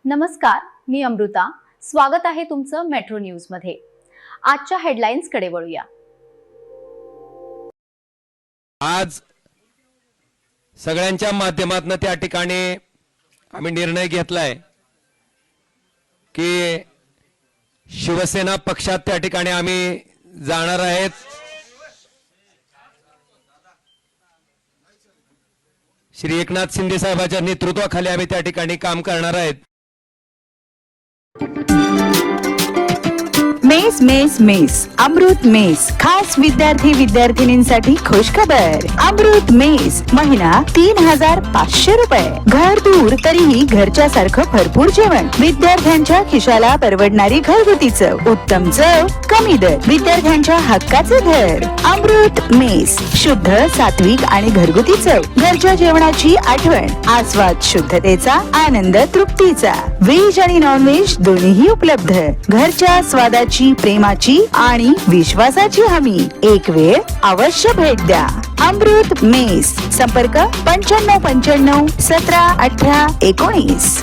नमस्कार, मी अमृता. स्वागत आहे तुमचं मेट्रो न्यूज मध्ये. आजच्या हेडलाईन्स कडे वळूया. आज सगळ्यांच्या माध्यमातून त्या ठिकाणी आम्ही निर्णय घेतलाय की शिवसेना पक्षात त्या ठिकाणी आम्ही जाणार आहेत. श्री एकनाथ शिंदे साहेबांच्या नेतृत्वाखाली आम्ही त्या ठिकाणी काम करणार आहेत. मेस मेस मेस अमृत मेस खास विद्यार्थी विद्यार्थिनींसाठी खुशखबर. अमृत मेस महिना 3,500 रुपये. घर दूर तरीही घरच्या सारखं भरपूर जेवण. विद्यार्थ्यांच्या खिशाला परवडणारी घरगुती चव, उत्तम चव, कमी दर. विद्यार्थ्यांच्या हक्काचे घर. अमृत मेस. शुद्ध, सात्विक आणि घरगुती चव. घरच्या जेवणाची आठवण, आस्वाद शुद्धतेचा, आनंद तृप्तीचा. व्हेज आणि नॉन व्हेज दोन्हीही उपलब्ध. घरच्या स्वादाची, प्रेमाची आणि विश्वासाची हमी. एक वेळ अवश्य भेट द्या. अमृत मेस. संपर्क 9595 17 18 19.